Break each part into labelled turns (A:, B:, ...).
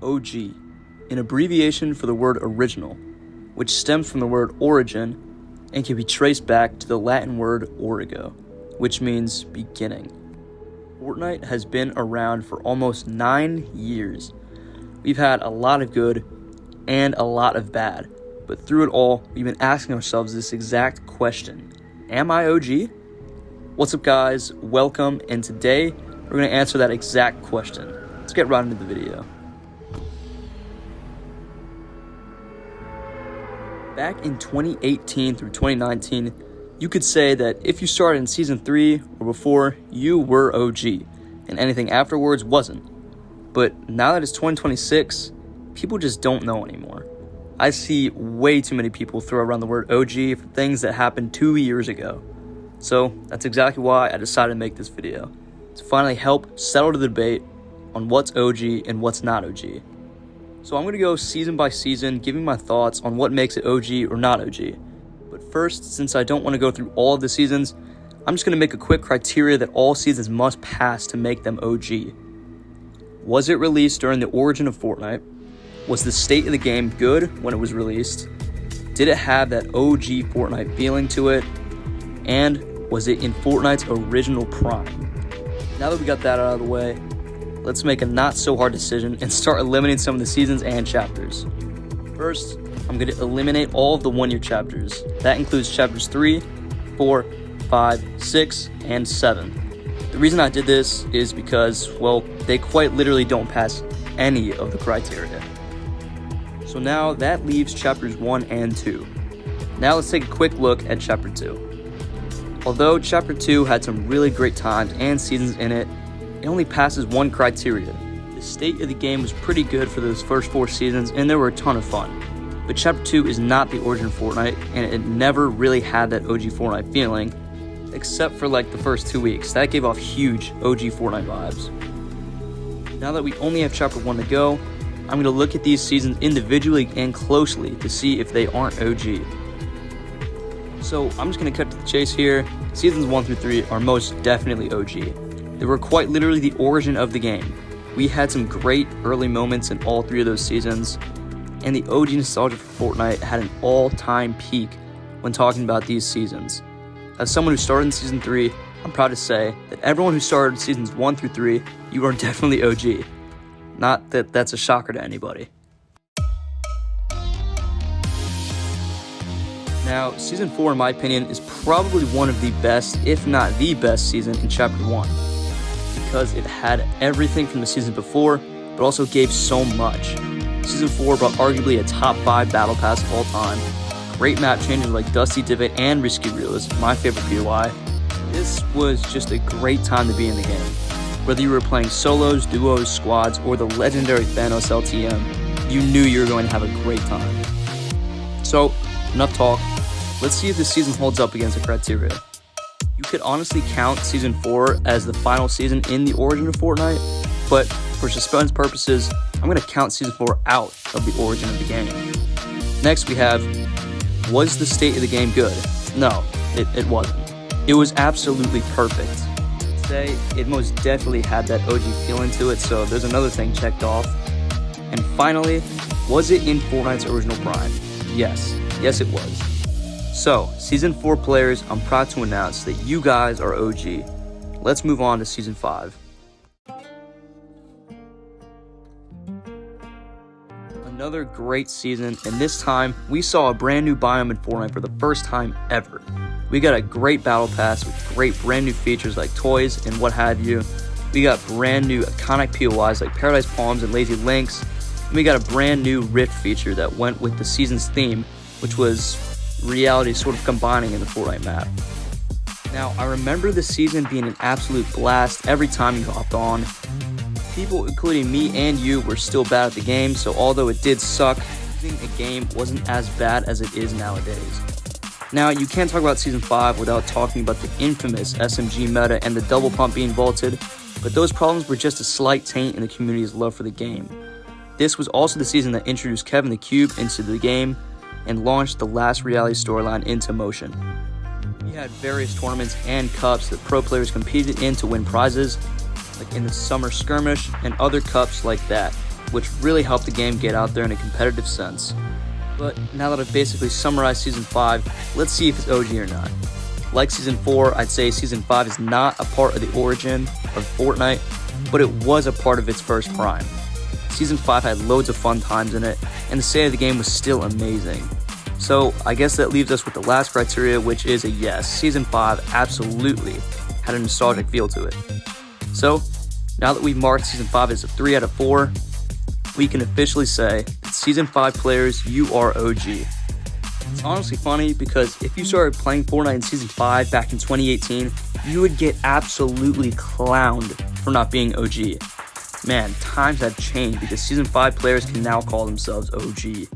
A: OG, an abbreviation for the word original, which stems from the word origin and can be traced back to the Latin word origo, which means beginning. Fortnite has been around for almost 9 years. We've had a lot of good and a lot of bad, but through it all, we've been asking ourselves this exact question: am I OG? What's up, guys? Welcome, and today we're going to answer that exact question. Let's get right into the video. Back in 2018 through 2019, you could say that if you started in Season 3 or before, you were OG, and anything afterwards wasn't. But now that it's 2026, people just don't know anymore. I see way too many people throw around the word OG for things that happened 2 years ago. So that's exactly why I decided to make this video, to finally help settle the debate on what's OG and what's not OG. So I'm going to go season by season, giving my thoughts on what makes it OG or not OG. But first, since I don't want to go through all of the seasons, I'm just going to make a quick criteria that all seasons must pass to make them OG. Was it released during the origin of Fortnite? Was the state of the game good when it was released? Did it have that OG Fortnite feeling to it? And was it in Fortnite's original prime? Now that we got that out of the way, let's make a not so hard decision and start eliminating some of the seasons and chapters. First, I'm going to eliminate all of the 1-year chapters. That includes chapters 3, 4, 5, 6, and 7. The reason I did this is because, well, they quite literally don't pass any of the criteria. So now that leaves chapters 1 and 2. Now let's take a quick look at chapter 2. Although chapter 2 had some really great times and seasons in it, it only passes one criteria. The state of the game was pretty good for those first 4 seasons, and they were a ton of fun. But Chapter 2 is not the origin of Fortnite, and it never really had that OG Fortnite feeling, except for like the first 2 weeks. That gave off huge OG Fortnite vibes. Now that we only have Chapter 1 to go, I'm going to look at these seasons individually and closely to see if they aren't OG. So I'm just going to cut to the chase here. Seasons 1 through 3 are most definitely OG. They were quite literally the origin of the game. We had some great early moments in all 3 of those seasons, and the OG nostalgia for Fortnite had an all-time peak when talking about these seasons. As someone who started in Season 3, I'm proud to say that everyone who started Seasons 1 through 3, you are definitely OG. Not that that's a shocker to anybody. Now, Season 4, in my opinion, is probably one of the best, if not the best season in Chapter 1. Because it had everything from the season before, but also gave so much. Season 4 brought arguably a top 5 battle pass of all time, great map changes like Dusty Divot and Risky Reels, my favorite POI. This was just a great time to be in the game. Whether you were playing solos, duos, squads, or the legendary Thanos LTM, you knew you were going to have a great time. So, enough talk, let's see if this season holds up against the criteria. You could honestly count Season 4 as the final season in the origin of Fortnite, but for suspense purposes, I'm going to count Season 4 out of the origin of the game. Next we have, was the state of the game good? No, it wasn't. It was absolutely perfect. Today, it most definitely had that OG feeling to it, so there's another thing checked off. And finally, was it in Fortnite's original prime? Yes it was. So, Season 4 players, I'm proud to announce that you guys are OG. Let's move on to Season 5. Another great season, and this time, we saw a brand new biome in Fortnite for the first time ever. We got a great battle pass with great brand new features like toys and what have you. We got brand new iconic POIs like Paradise Palms and Lazy Links. And we got a brand new Rift feature that went with the season's theme, which was reality sort of combining in the Fortnite map. Now, I remember the season being an absolute blast every time you hopped on. People, including me and you, were still bad at the game, so although it did suck, losing a game wasn't as bad as it is nowadays. Now, you can't talk about Season 5 without talking about the infamous SMG meta and the double pump being vaulted, but those problems were just a slight taint in the community's love for the game. This was also the season that introduced Kevin the Cube into the game and launched the last reality storyline into motion. We had various tournaments and cups that pro players competed in to win prizes, like in the Summer Skirmish and other cups like that. which really helped the game get out there in a competitive sense. But now that I've basically summarized Season 5, let's see if it's OG or not. Like Season 4, I'd say Season 5 is not a part of the origin of Fortnite, but it was a part of its first prime. Season 5 had loads of fun times in it, and the state of the game was still amazing. So I guess that leaves us with the last criteria, which is a yes. Season 5 absolutely had a nostalgic feel to it. So now that we've marked Season 5 as a 3 out of 4, we can officially say that Season 5 players, you are OG. It's honestly funny because if you started playing Fortnite in Season 5 back in 2018, you would get absolutely clowned for not being OG. Man, times have changed because Season 5 players can now call themselves OG.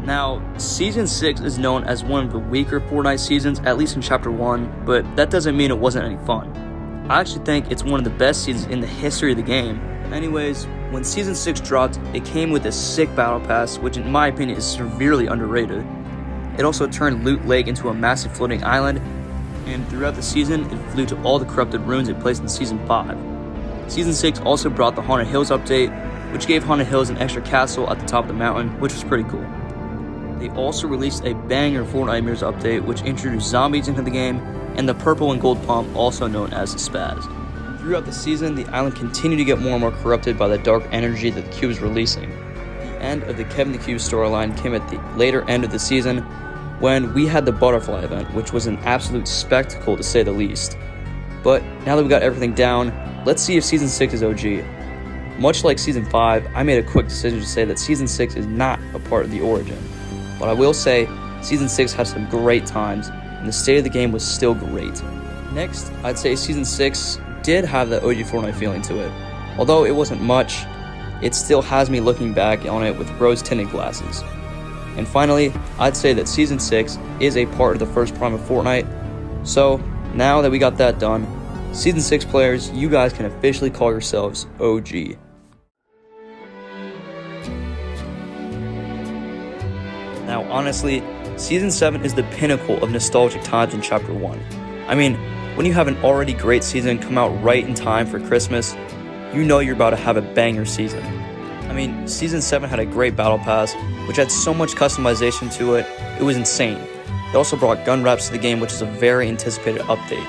A: Now, Season 6 is known as one of the weaker Fortnite seasons, at least in Chapter 1, but that doesn't mean it wasn't any fun. I actually think it's one of the best seasons in the history of the game. Anyways, when Season 6 dropped, it came with a sick battle pass, which in my opinion is severely underrated. It also turned Loot Lake into a massive floating island, and throughout the season, it flew to all the corrupted ruins it placed in Season 5. Season 6 also brought the Haunted Hills update, which gave Haunted Hills an extra castle at the top of the mountain, which was pretty cool. They also released a banger Fortnite Mirrors update, which introduced zombies into the game, and the purple and gold pump, also known as Spaz. Throughout the season, the island continued to get more and more corrupted by the dark energy that the cube is releasing. The end of the Kevin the Cube storyline came at the later end of the season, when we had the butterfly event, which was an absolute spectacle to say the least. But now that we got everything down, let's see if Season 6 is OG. Much like Season 5, I made a quick decision to say that Season 6 is not a part of the origin. But I will say, Season 6 had some great times, and the state of the game was still great. Next, I'd say Season 6 did have that OG Fortnite feeling to it. Although it wasn't much, it still has me looking back on it with rose-tinted glasses. And finally, I'd say that Season 6 is a part of the first prime of Fortnite. So, now that we got that done, Season 6 players, you guys can officially call yourselves OG. Now, honestly, Season 7 is the pinnacle of nostalgic times in Chapter 1. I mean, when you have an already great season come out right in time for Christmas, you know you're about to have a banger season. I mean, Season 7 had a great battle pass, which had so much customization to it, it was insane. It also brought gun wraps to the game, which is a very anticipated update.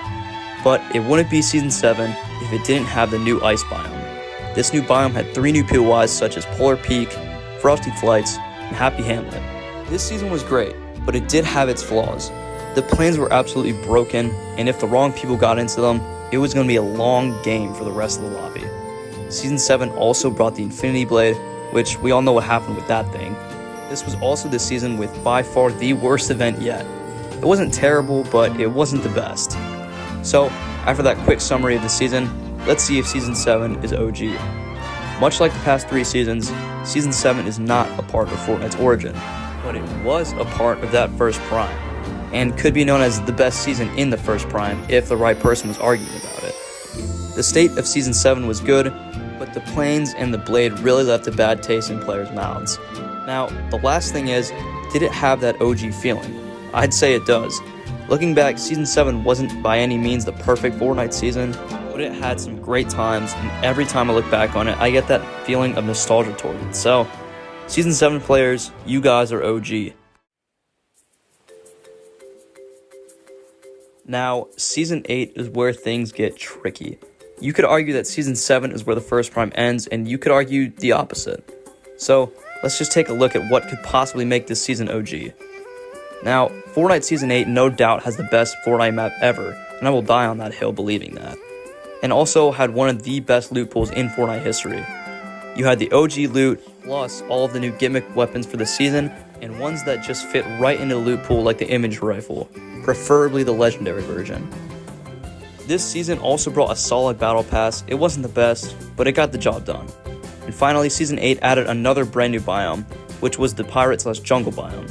A: But it wouldn't be Season 7 if it didn't have the new ice biome. This new biome had 3 new POIs such as Polar Peak, Frosty Flights, and Happy Hamlet. This season was great, but it did have its flaws. The planes were absolutely broken, and if the wrong people got into them, it was going to be a long game for the rest of the lobby. Season 7 also brought the Infinity Blade, which we all know what happened with that thing. This was also the season with by far the worst event yet. It wasn't terrible, but it wasn't the best. So, after that quick summary of the season, let's see if Season 7 is OG. Much like the past 3 seasons, Season 7 is not a part of Fortnite's origin, but it was a part of that first prime, and could be known as the best season in the first prime if the right person was arguing about it. The state of Season 7 was good, but the planes and the blade really left a bad taste in players' mouths. Now, the last thing is, did it have that OG feeling? I'd say it does. Looking back, Season 7 wasn't by any means the perfect Fortnite season, but it had some great times, and every time I look back on it, I get that feeling of nostalgia towards it. So, Season 7 players, you guys are OG. Now, Season 8 is where things get tricky. You could argue that Season 7 is where the first prime ends, and you could argue the opposite. So, let's just take a look at what could possibly make this season OG. Now, Fortnite Season 8 no doubt has the best Fortnite map ever, and I will die on that hill believing that. And also had one of the best loot pools in Fortnite history. You had the OG loot, plus all of the new gimmick weapons for the season, and ones that just fit right into the loot pool like the image rifle, preferably the legendary version. This season also brought a solid battle pass. It wasn't the best, but it got the job done. And finally, Season 8 added another brand new biome, which was the pirate/jungle biome.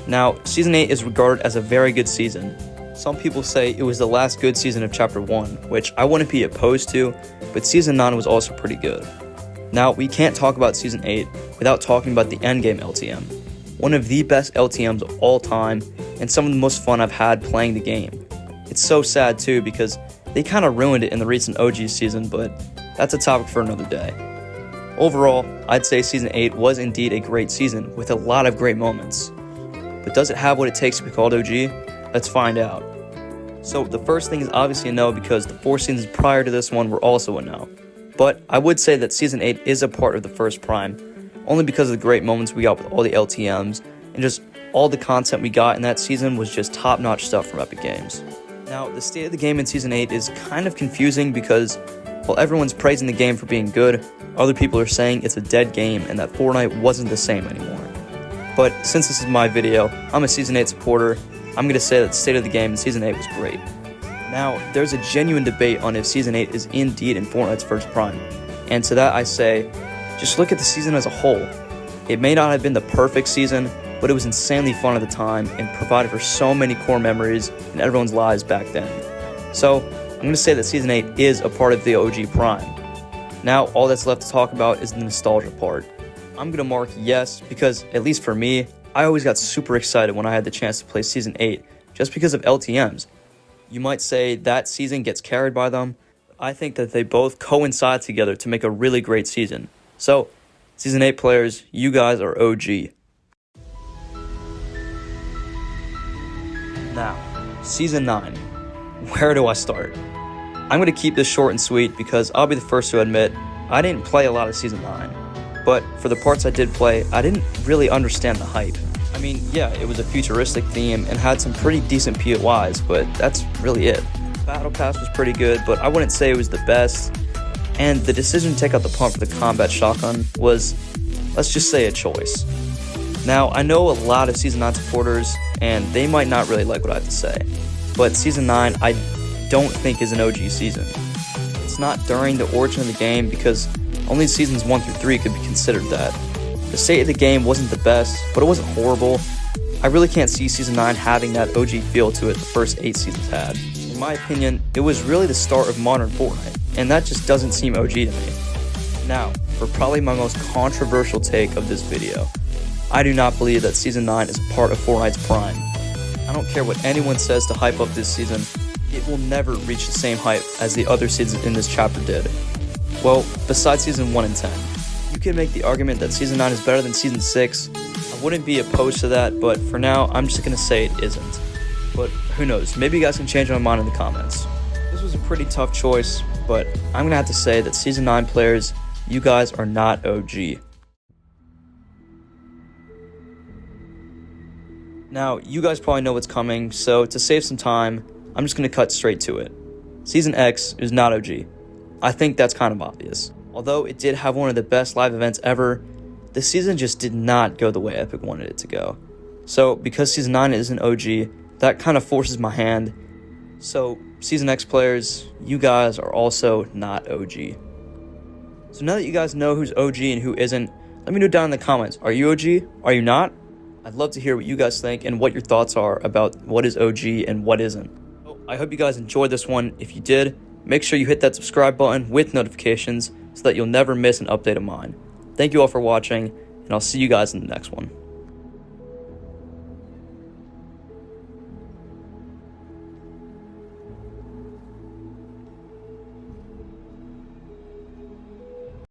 A: Now, Season 8 is regarded as a very good season. Some people say it was the last good season of Chapter 1, which I wouldn't be opposed to, but Season 9 was also pretty good. Now, we can't talk about Season 8 without talking about the Endgame LTM, one of the best LTMs of all time, and some of the most fun I've had playing the game. It's so sad too because they kind of ruined it in the recent OG season, but that's a topic for another day. Overall, I'd say Season 8 was indeed a great season with a lot of great moments. But does it have what it takes to be called OG? Let's find out. So the first thing is obviously a no, because the 4 seasons prior to this one were also a no. But I would say that Season 8 is a part of the first prime, only because of the great moments we got with all the LTMs, and just all the content we got in that season was just top-notch stuff from Epic Games. Now, the state of the game in Season 8 is kind of confusing because while everyone's praising the game for being good, other people are saying it's a dead game and that Fortnite wasn't the same anymore. But since this is my video, I'm a Season 8 supporter, I'm going to say that the state of the game in Season 8 was great. Now, there's a genuine debate on if Season 8 is indeed in Fortnite's first prime, and to that I say, just look at the season as a whole. It may not have been the perfect season, but it was insanely fun at the time and provided for so many core memories in everyone's lives back then. So, I'm going to say that Season 8 is a part of the OG prime. Now, all that's left to talk about is the nostalgia part. I'm going to mark yes, because, at least for me, I always got super excited when I had the chance to play Season 8, just because of LTMs. You might say that season gets carried by them. I think that they both coincide together to make a really great season. So, Season 8 players, you guys are OG. Now, Season 9. Where do I start? I'm going to keep this short and sweet because I'll be the first to admit I didn't play a lot of Season 9. But for the parts I did play, I didn't really understand the hype. I mean, yeah, it was a futuristic theme and had some pretty decent POIs, but that's really it. Battle Pass was pretty good, but I wouldn't say it was the best. And the decision to take out the pump for the combat shotgun was, let's just say, a choice. Now, I know a lot of Season 9 supporters, and they might not really like what I have to say, but Season 9 I don't think is an OG season. It's not during the origin of the game because only Seasons 1 through 3 could be considered that. The state of the game wasn't the best, but it wasn't horrible. I really can't see Season 9 having that OG feel to it the first 8 seasons had. In my opinion, it was really the start of modern Fortnite, and that just doesn't seem OG to me. Now, for probably my most controversial take of this video, I do not believe that Season 9 is a part of Fortnite's prime. I don't care what anyone says to hype up this season, it will never reach the same hype as the other seasons in this chapter did. Well, besides Season 1 and 10. You can make the argument that Season 9 is better than Season 6. I wouldn't be opposed to that, but for now, I'm just going to say it isn't. But who knows, maybe you guys can change my mind in the comments. This was a pretty tough choice, but I'm going to have to say that Season 9 players, you guys are not OG. Now, you guys probably know what's coming, so to save some time, I'm just going to cut straight to it. Season X is not OG. I think that's kind of obvious. Although it did have one of the best live events ever, the season just did not go the way Epic wanted it to go. So, because Season 9 isn't OG, that kind of forces my hand. So, Season X players, you guys are also not OG. So now that you guys know who's OG and who isn't, let me know down in the comments, are you OG? Are you not? I'd love to hear what you guys think and what your thoughts are about what is OG and what isn't. I hope you guys enjoyed this one. If you did, make sure you hit that subscribe button with notifications so that you'll never miss an update of mine. Thank you all for watching, and I'll see you guys in the next one.